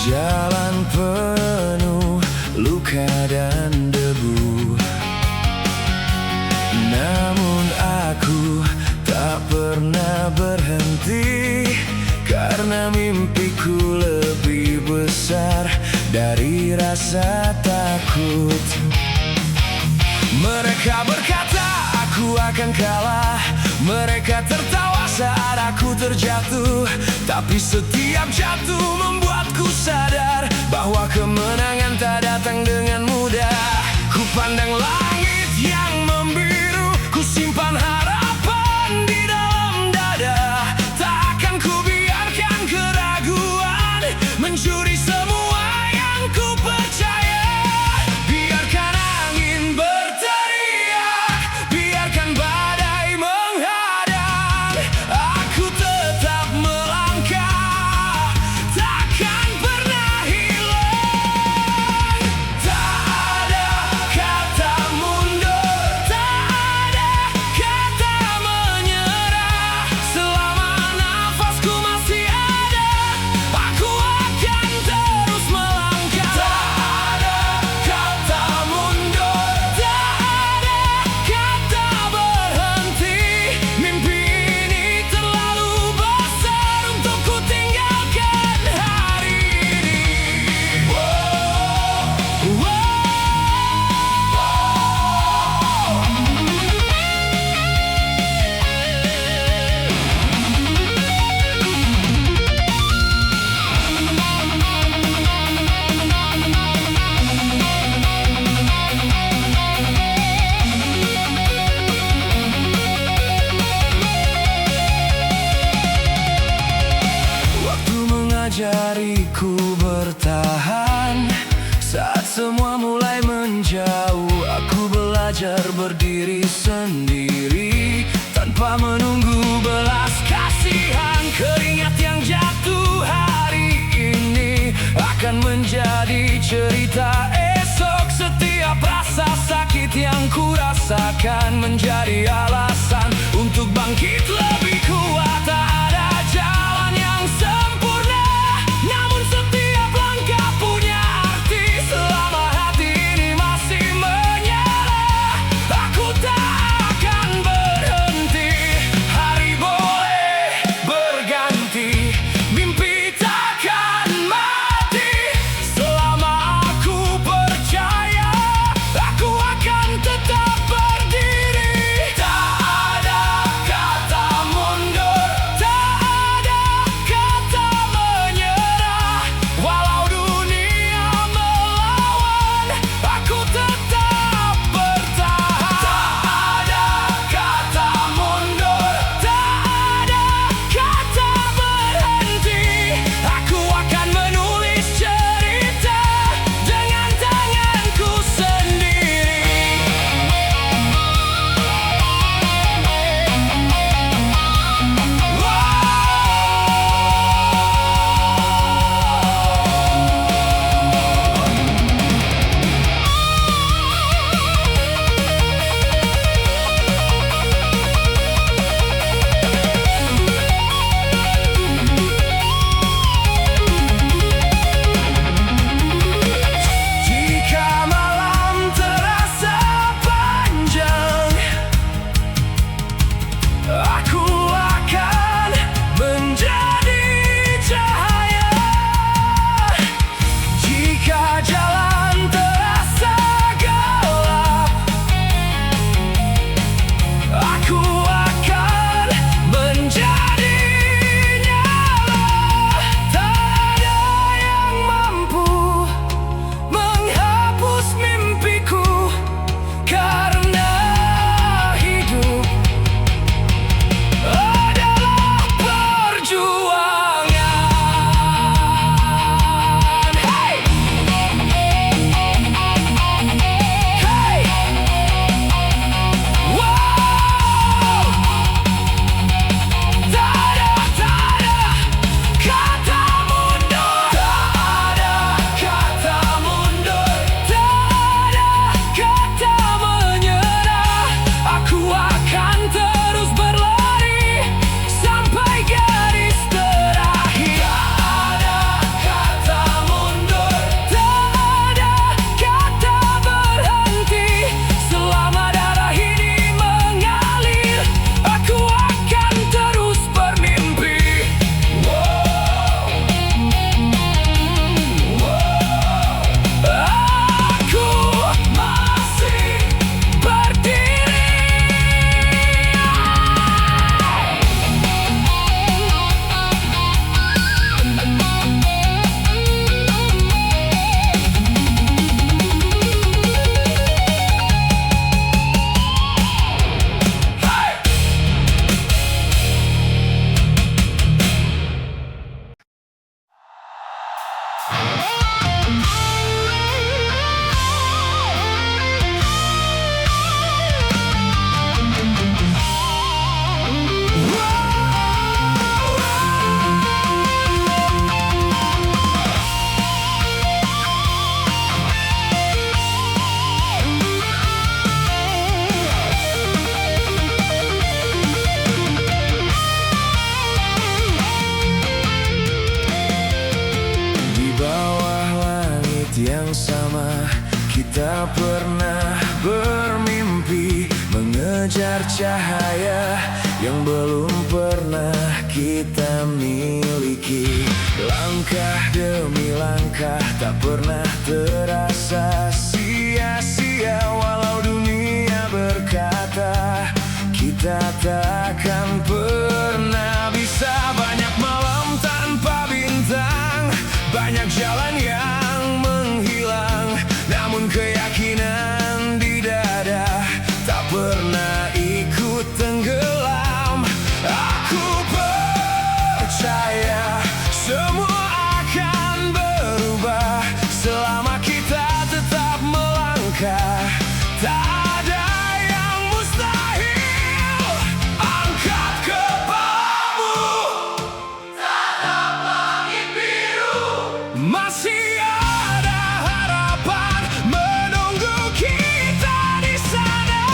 Jalan penuh luka dan debu, namun aku tak pernah berhenti, karena mimpiku lebih besar dari rasa takut. Mereka berkata aku akan kalah, mereka tertawa saat aku terjatuh. Tapi setiap jatuh membuatku sadar bahwa kemenangan tak datang dengan mudah. Ku pandang langit yang membiru, ku simpan harapan di dalam dada. Tak akan ku biarkan keraguan mencuri semua yang ku percaya. Biarkan angin berteriak, biarkan badai menghadang, aku tetap melangkah, takkan pernah hilang. Tak ada kata mundur, tak ada kata menyerah. Selama nafasku masih ada, aku akan terus melangkah. Tak ada kata mundur, tak ada kata berhenti. Mimpi ini terlalu besar untuk ku tinggalkan hari ini. Waktu mengajariku bertahan. Saat semua mulai menjauh, aku belajar berdiri sendiri tanpa menunggu belas kasihan. Keringat yang jatuh hari ini akan menjadi cerita esok. Setiap rasa sakit yang ku rasakan menjadi alasan untuk bangkit lebih kuat. Tak ada jalan yang sempurna, namun setiap langkah punya arti. Selama hati ini masih menyala, aku tak akan berhenti. Hari boleh berganti, mimpi takkan mati. Selama aku percaya, aku akan tetap berdiri. Tak yang sama. Kita pernah bermimpi mengejar cahaya yang belum pernah kita miliki. Langkah demi langkah tak pernah terasa sia-sia. Walau dunia berkata kita takkan pernah bisa. Banyak malam tanpa bintang, banyak jalan yang menghilang, namun keyakinan di dada tak pernah ikut tenggelam. Aku percaya semua akan berubah selama kita tetap melangkah. Tak ada yang mustahil. Angkat kepalamu, tatap langit biru. Masih ada harapan menunggu kita di sana.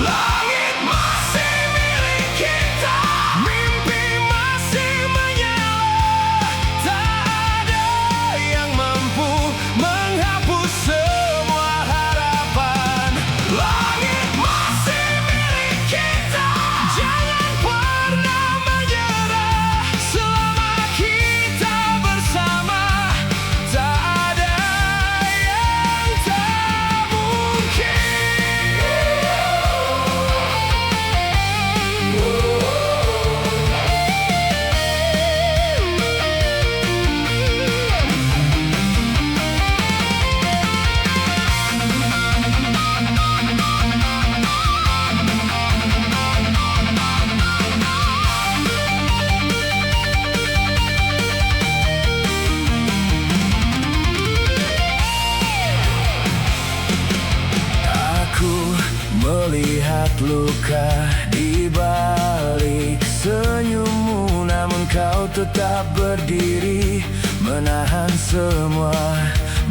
Langit masih milik kita, mimpi masih menyala. Tak ada yang mampu menghapus semua harapan. Langit masih milik kita, jangan pernah menyerah. Selama kita bersama, tak ada yang tak mungkin. Aku melihat luka di balik senyummu, namun kau tetap berdiri menahan semua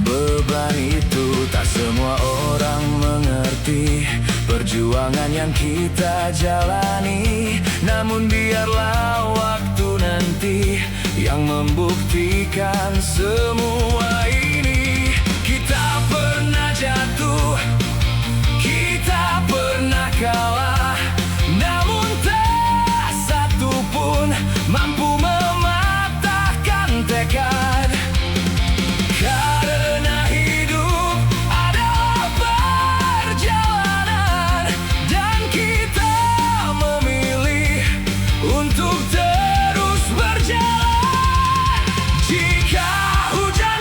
beban itu. Tak semua orang mengerti perjuangan yang kita jalani, namun biarlah waktu nanti yang membuktikan semua ini. Kita pernah jatuh, kita pernah kalah, namun tak satu pun mampu mematahkan tekad. Karena hidup adalah perjalanan, dan kita memilih untuk terus berjalan. Jika hujan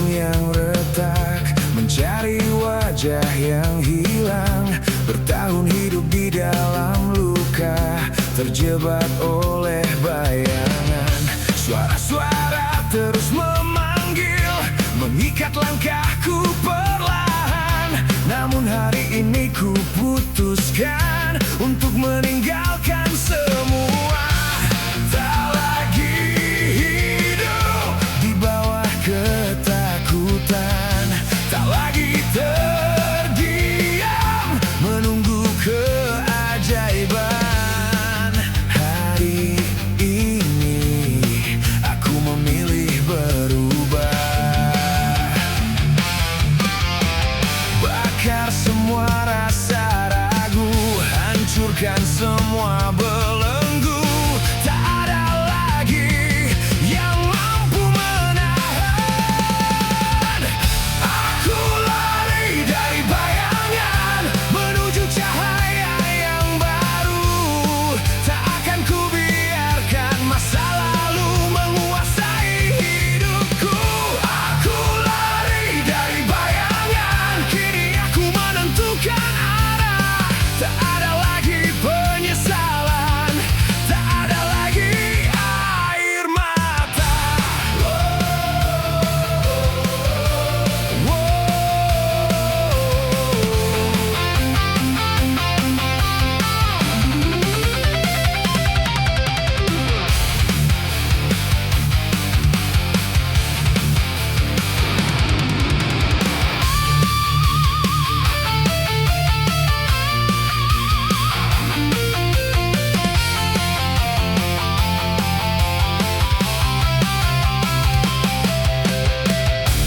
yang retak, mencari wajah yang hilang. Bertahun hidup di dalam luka, terjebak oleh bayangan. Suara-suara terus memanggil, mengikat langkahku perlahan. Namun hari ini ku putuskan untuk meninggalkan semua. Tak lagi hidup di bawah ketakutan, tak lagi terdiam menunggu keajaiban. Hari ini aku memilih berubah, bakar semua rasa ragu, hancurkan semua belenggu. Tak ada lagi yang mampu menahan. Aku lari dari bayangan menuju cahaya yang baru. Tak akan ku biarkan masa lalu menguasai hidupku. Aku lari dari bayangan, kini aku menentukan arah. Tak ada lagi penyesalan, tak ada lagi air mata.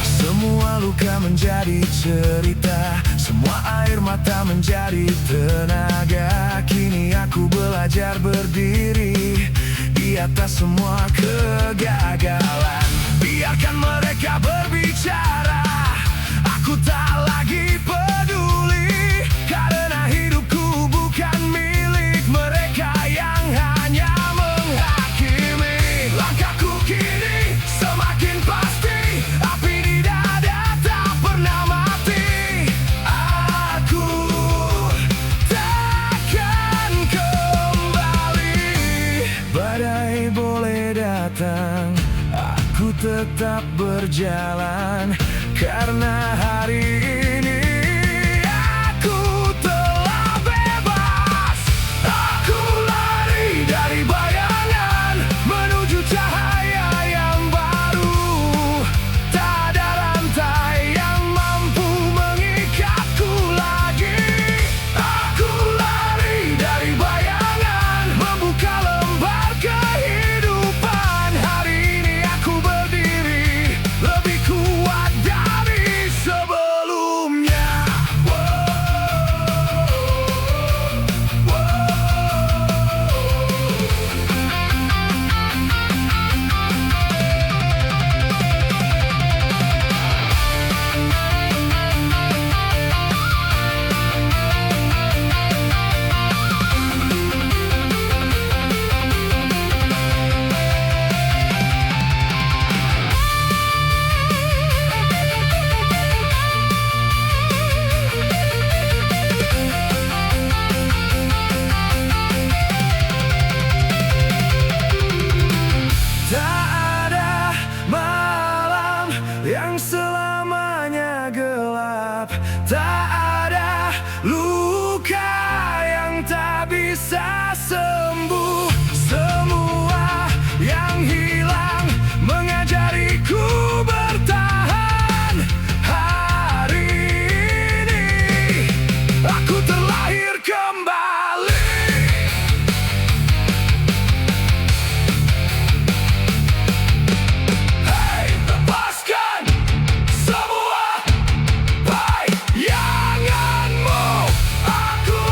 Semua luka menjadi cerita, semua air mata menjadi tenaga. Kini aku belajar berdiri di atas semua kegagalan. Biarkan mereka berbicara, aku tak lagi peduli. Karena hidupku bukan milik mereka yang hanya menghakimi. Langkahku kini semakin pasti, api di dada tak pernah mati. Aku takkan kembali. Badai boleh datang, aku tetap berjalan. Karena hari ini aku telah bebas. Aku lari dari bayangan menuju cahaya yang baru. Tak ada rantai yang mampu mengikatku lagi. Aku lari dari bayangan, membuka lembar kehidupan. Hari ini aku berdiri lebih kuat dari sebelumnya. Tak ada malam yang selamanya gelap, tak ada luka yang tak bisa sembuh. Semua yang hilang mengajariku bertahan. Hari ini aku terlahir kembali. Hei, lepaskan semua bayanganmu. Aku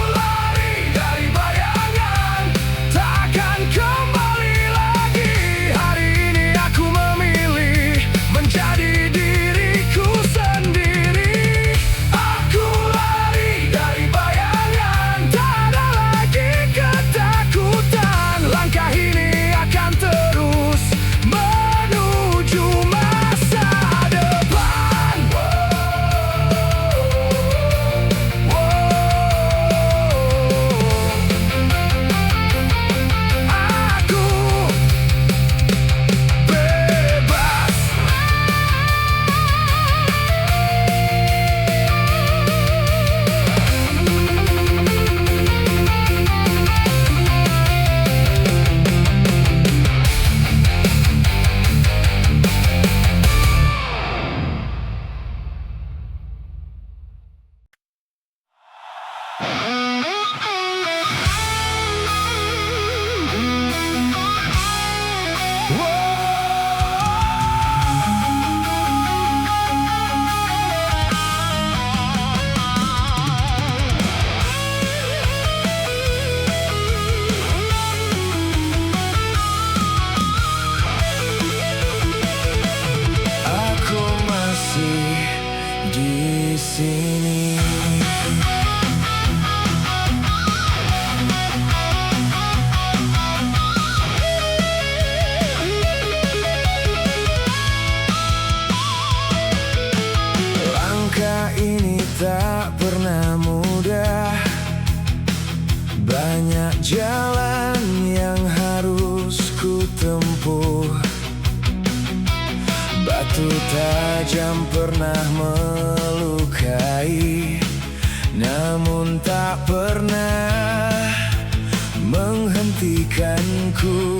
di sini. Langkah ini tak pernah mudah, banyak jalan yang harus ku tempuh. Batu tajam pernah melukai, namun tak pernah menghentikanku.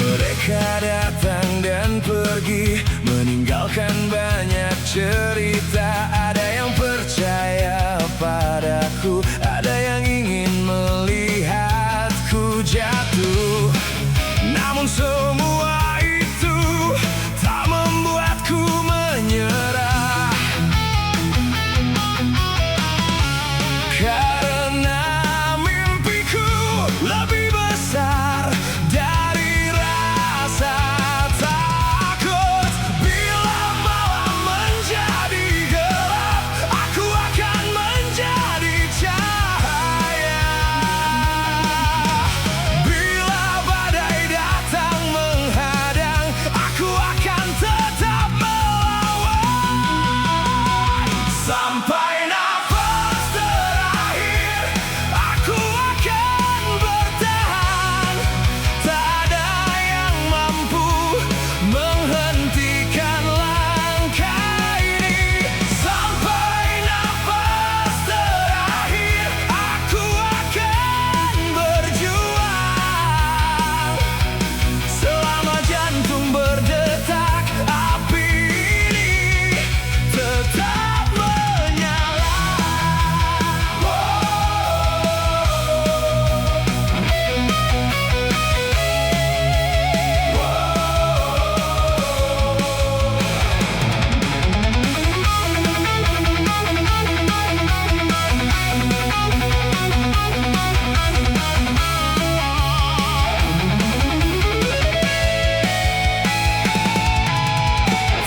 Mereka datang dan pergi, meninggalkan banyak cerita. Ada yang percaya padaku, ada yang ingin melihatku jatuh. Namun semua itu tak membuatku menyerah, karena mimpiku lebih besar dari rasa takut. Bila malam menjadi gelap, aku akan menjadi cahaya. Bila badai datang menghadang, aku akan tetap melawan. Sampai nafas terakhir, aku akan bertahan. Tak ada yang mampu menghentikan langkah ini. Sampai nafas terakhir, aku akan berjuang. Selama jantung berdetak, api ini tetap menyala.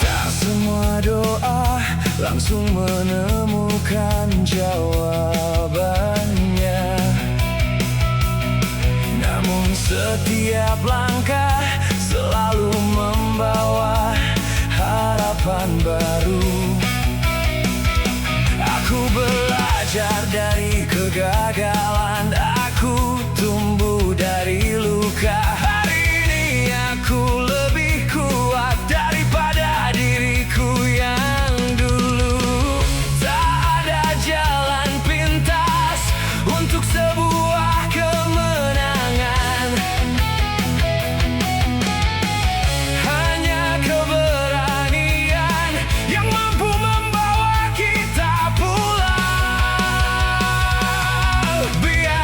Tak semua doa langsung menemukan jawabannya, namun setiap langkah selalu membawa harapan baru. Aku belajar dari kegagalan, aku tumbuh dari luka. Hari ini aku lebih kuat daripada diriku yang dulu. Tak ada jalan pintas untuk sebuah kemenangan, hanya keberanian yang mampu membawa kita pulang. Biar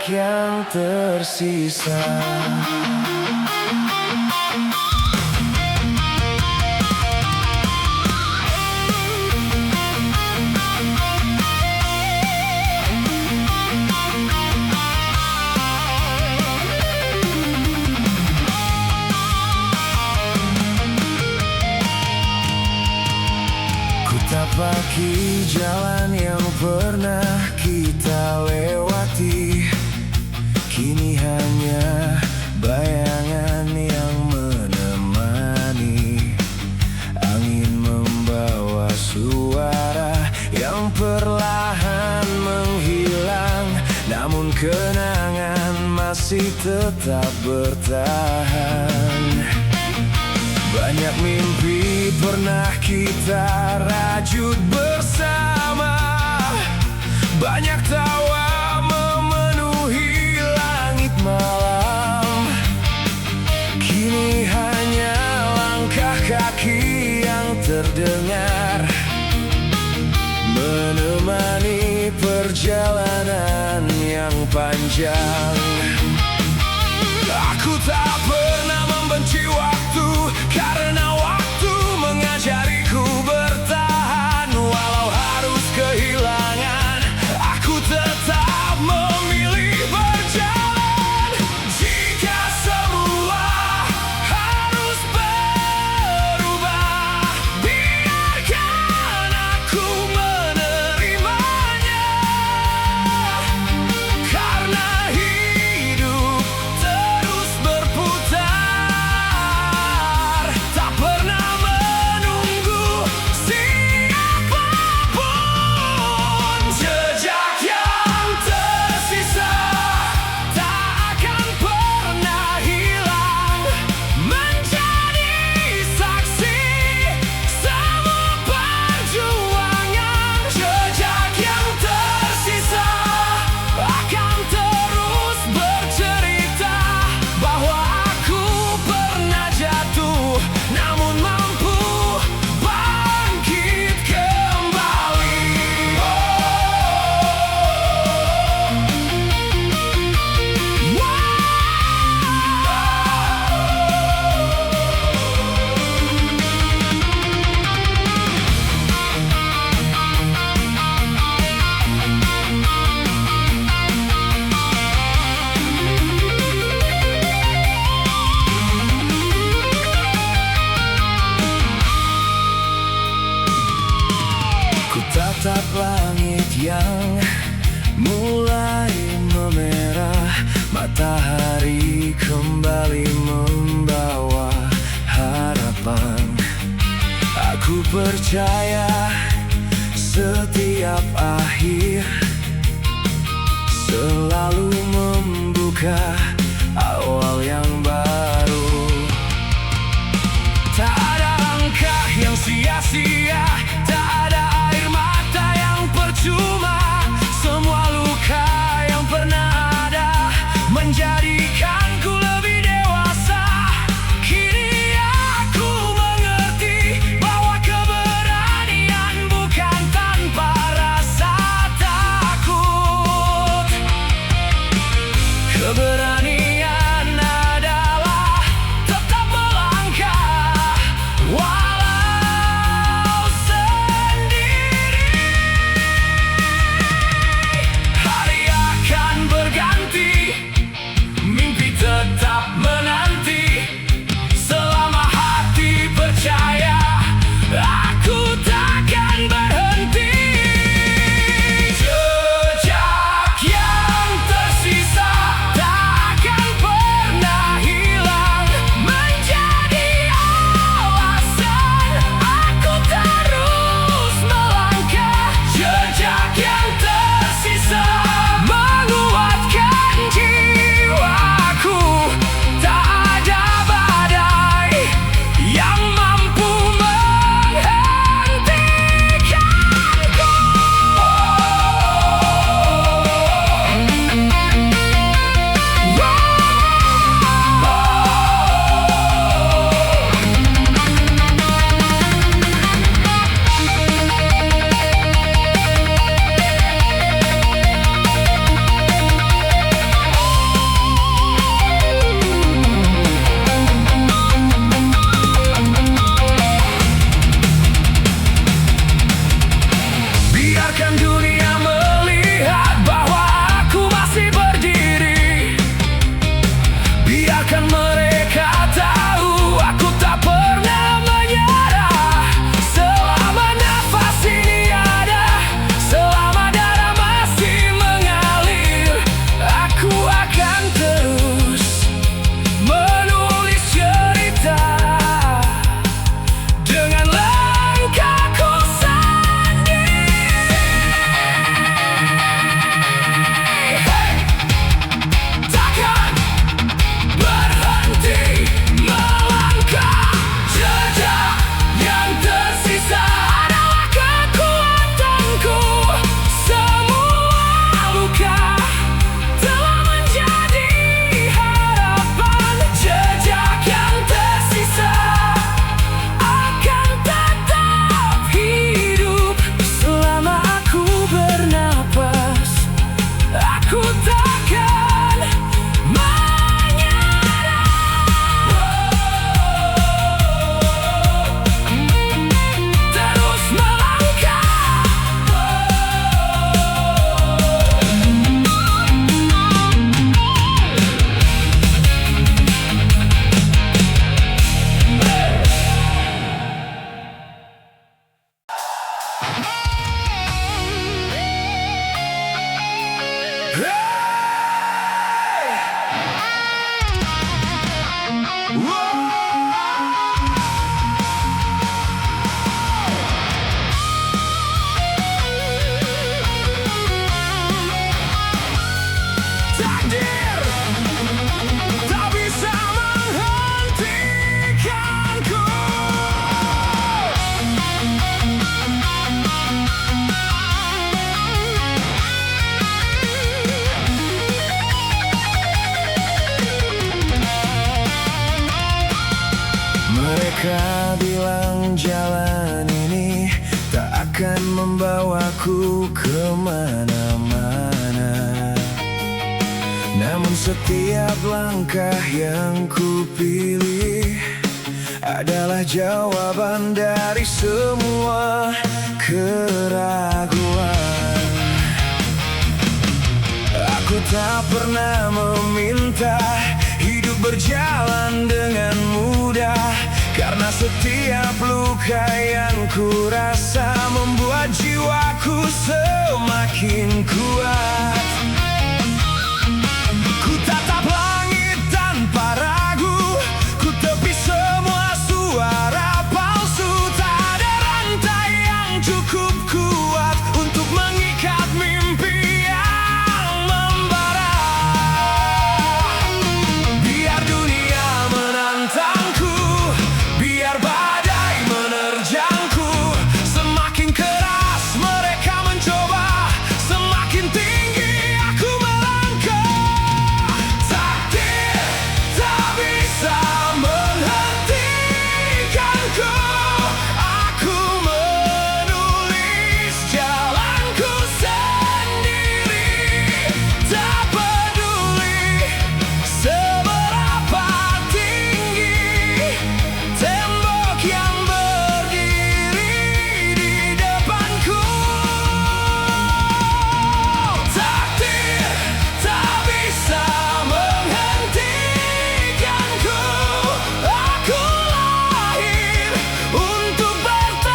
jejak yang tersisa. Tapaki jalan yang pernah kita lewati, kini hanya bayangan yang menemani. Angin membawa suara yang perlahan menghilang, namun kenangan masih tetap bertahan. Banyak mimpi pernah kita rajut bersama, banyak tawa memenuhi langit malam. Kini hanya langkah kaki yang terdengar, menemani perjalanan yang panjang. Aku tak pernah membenci waktu, karena waktu mengajariku bertahan. Walau harus kehilangan, aku tetap memilih berjalan. Jika semua harus berubah, biarkan aku menerimanya. Karena hidup terus berputar, tak pernah menunggu siapapun. Jejak yang tersisa tak akan pernah hilang, menjadi saksi semua perjuangan. Jejak yang tersisa akan terus bercerita bahwa aku pernah jatuh, namun mampu bangkit kembali. Ku tatap langit yang mulai memerah, matahari kembali membawa harapan. Aku percaya setiap akhir selalu membuka awal yang baru. Tak ada langkah yang sia-sia, tak ada air mata yang percuma. Semua luka yang pernah ada menjadikanku lebih dewasa. Kini aku mengerti bahwa keberanian bukan tanpa rasa takut. Keberanian adalah memang jalan ini tak akan membawaku kemana-mana. Namun setiap langkah yang kupilih adalah jawaban dari semua keraguan. Aku tak pernah meminta hidup berjalan dengan mudah, karena setiap luka yang ku rasa membuat jiwaku semakin kuat. Ku tatap langit tanpa ragu, ku tepi semua suara palsu. Tak ada rantai yang cukup kuat untuk mengikat mimpi yang membara. Biar dunia menantangku, biar badai menerjangku, semakin keras mereka mencoba, semakin tinggi aku melangkah. Takdir tak bisa menghentikanku, aku menulis jalanku sendiri. Tak peduli seberapa tinggi tembok yang berdiri di depanku. Takdir tak bisa menghentikanku, aku lahir untuk bertahan.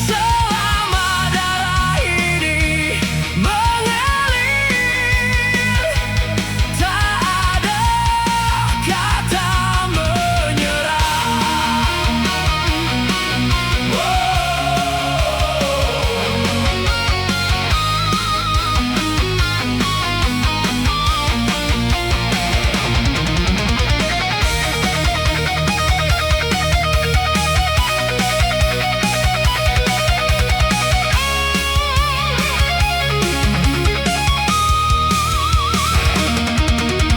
Selama darah ini mengalir, tak ada kata menyerah.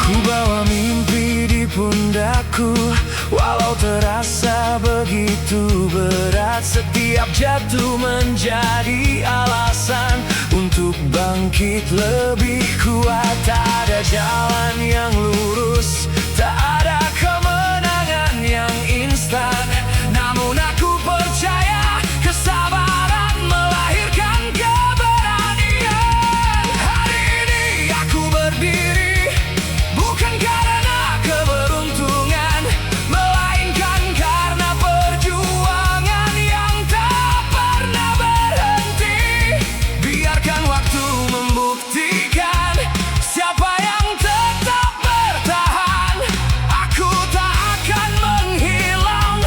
Ku bawa mimpi di pundakku, walau terasa begitu berat. Setiap jatuh menjadi alasan untuk bangkit lebih kuat. Tak ada jalan yang lurus, tak ada kemenangan yang instan. Namun aku percaya kesabaran melahirkan keberanian. Hari ini aku berdiri bukan karena keberuntungan, melainkan karena perjuangan yang tak pernah berhenti. Biarkan waktu membuktikan siapa yang tetap bertahan. Aku tak akan menghilang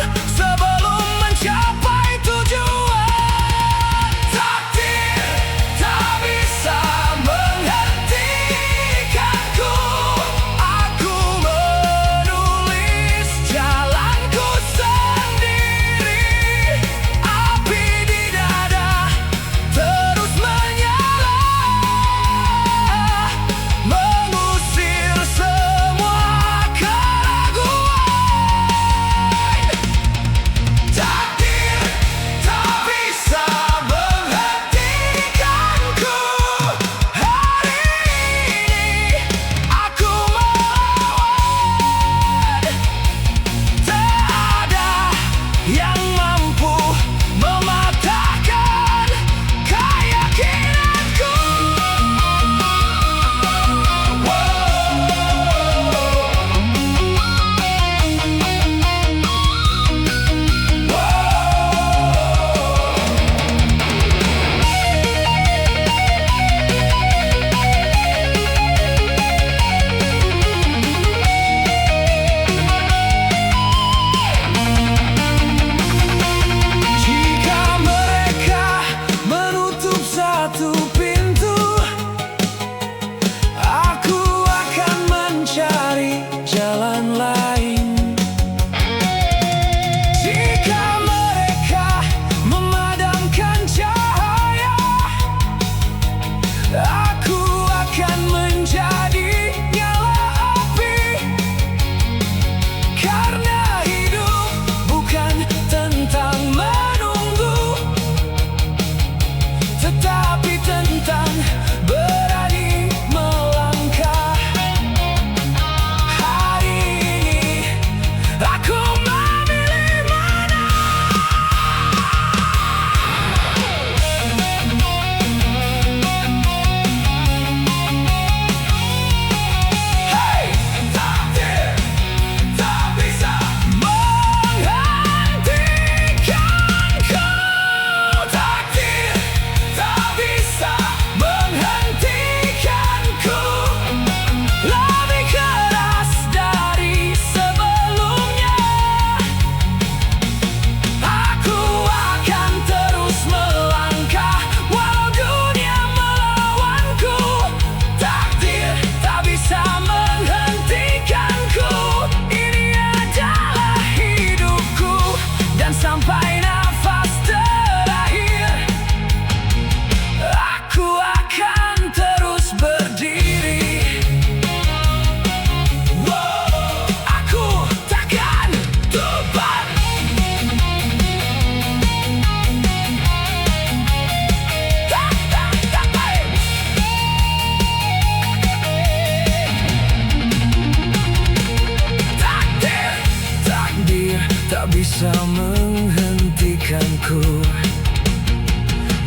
coba menghentikanku.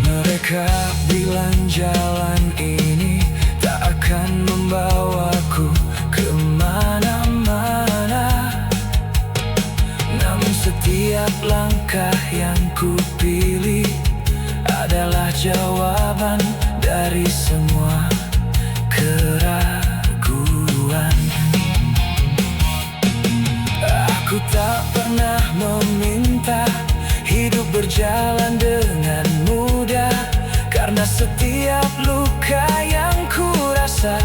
Mereka bilang jalan ini tak akan membawaku kemana-mana, namun setiap langkah yang ku pilih adalah jawaban dari semua keraguan. Aku tak pernah meminta hidup berjalan dengan mudah, karena setiap luka yang ku rasa